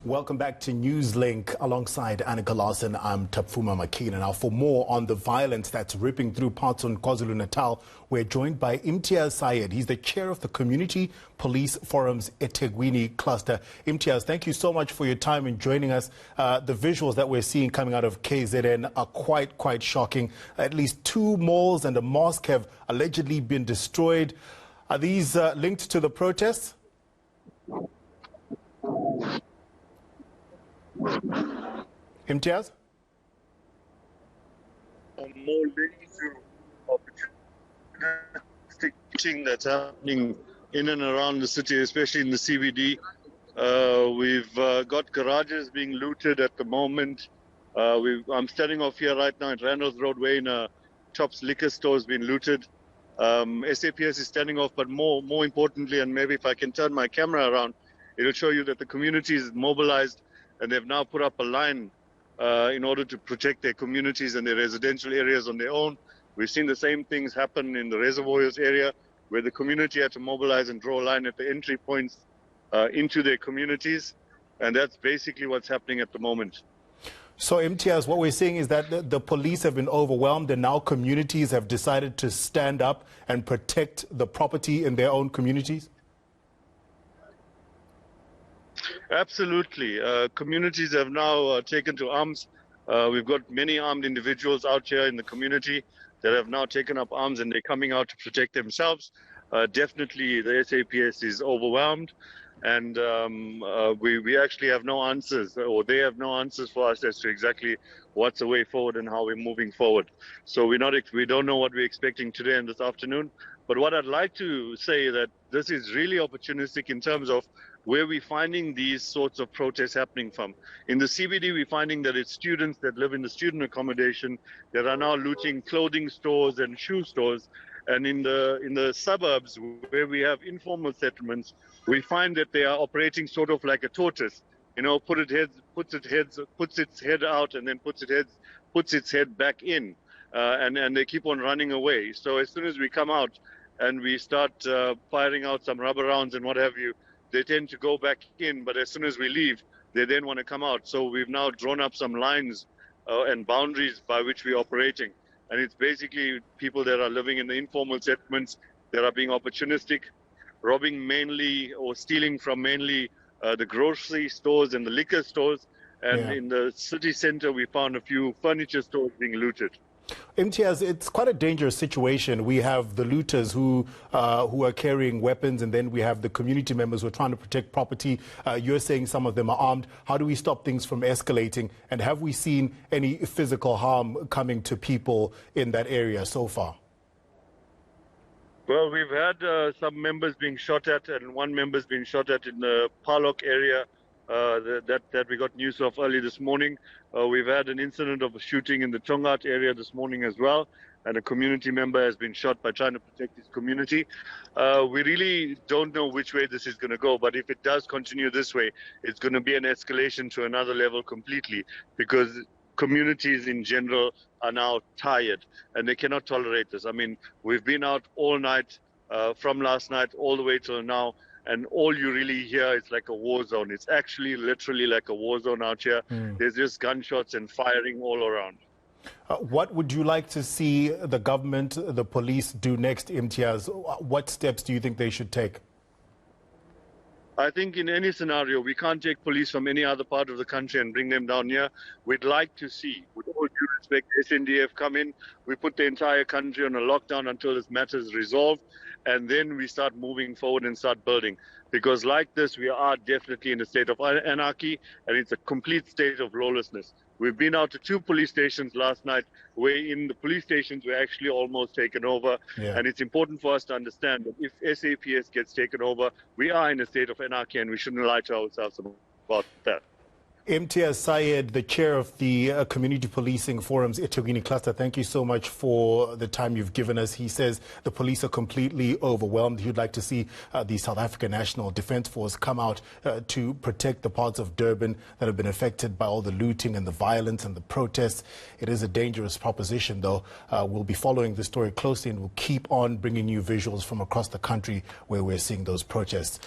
Welcome back to Newslink. Alongside Annika Larson, I'm Tapfuma Makina. Now, for more on the violence that's ripping through parts of KwaZulu-Natal, we're joined by Imtiaz Syed. He's the chair of the Community Police Forum's Ethekwini cluster. Imtiaz, thank you so much for your time and joining us. The visuals that we're seeing coming out of KZN are quite shocking. At least 2 malls and a mosque have allegedly been destroyed. Are these linked to the protests? Imtiaz? More linked to opportunistic teaching that's happening in and around the city, especially in the CBD. We've got garages being looted at the moment. I'm standing off here right now at Randall's Roadway in a Chops liquor store has been looted. SAPS is standing off, but more importantly, and maybe if I can turn my camera around, it'll show you that the community is mobilized and they've now put up a line in order to protect their communities and their residential areas on their own. We've seen the same things happen in the reservoirs area, where the community had to mobilize and draw a line at the entry points into their communities. And that's basically what's happening at the moment. So, Imtiaz, what we're seeing is that the police have been overwhelmed and now communities have decided to stand up and protect the property in their own communities? Absolutely. Communities have now taken to arms. We've got many armed individuals out here in the community that have now taken up arms and they're coming out to protect themselves. Definitely the SAPS is overwhelmed and we actually have no answers, or they have no answers for us as to exactly what's the way forward and how we're moving forward. So we don't know what we're expecting today and this afternoon. But what I'd like to say that this is really opportunistic in terms of where we're finding these sorts of protests happening from. In the CBD, we're finding that it's students that live in the student accommodation that are now looting clothing stores and shoe stores. And in the suburbs where we have informal settlements, we find that they are operating sort of like a tortoise. You know, puts its head out and then puts its head back in, and they keep on running away. So as soon as we come out and we start firing out some rubber rounds and what have you, they tend to go back in, but as soon as we leave, they then want to come out. So we've now drawn up some lines and boundaries by which we're operating. And it's basically people that are living in the informal settlements that are being opportunistic, robbing mainly or stealing from mainly the grocery stores and the liquor stores. And in the city center, we found a few furniture stores being looted. Imtiaz, it's quite a dangerous situation. We have the looters who are carrying weapons, and then we have the community members who are trying to protect property. You're saying some of them are armed. How do we stop things from escalating? And have we seen any physical harm coming to people in that area so far? Well, we've had some members being shot at, and one member's been shot at in the Parlock area. That we got news of early this morning. We've had an incident of a shooting in the Tongat area this morning as well, and a community member has been shot by trying to protect his community. We really don't know which way this is going to go, but if it does continue this way, it's going to be an escalation to another level completely, because communities in general are now tired and they cannot tolerate this. I mean, we've been out all night, from last night all the way till now, and all you really hear is like a war zone. It's actually literally like a war zone out here. There's just gunshots and firing all around. What would you like to see the government, the police do next, Imtiaz? What steps do you think they should take? I think in any scenario, we can't take police from any other part of the country and bring them down here. We'd like to see, with all due respect, SNDF come in. We put the entire country on a lockdown until this matter is resolved. And then we start moving forward and start building. Because like this, we are definitely in a state of anarchy, and it's a complete state of lawlessness. We've been out to 2 police stations last night, where in the police stations we're actually almost taken over. And it's important for us to understand that if SAPS gets taken over, we are in a state of anarchy, and we shouldn't lie to ourselves about that. Imtiaz Syed, the chair of the Community Policing Forum's Ethekwini cluster, thank you so much for the time you've given us. He says the police are completely overwhelmed. He'd like to see the South African National Defence Force come out to protect the parts of Durban that have been affected by all the looting and the violence and the protests. It is a dangerous proposition, though. We'll be following the story closely, and we'll keep on bringing you visuals from across the country where we're seeing those protests.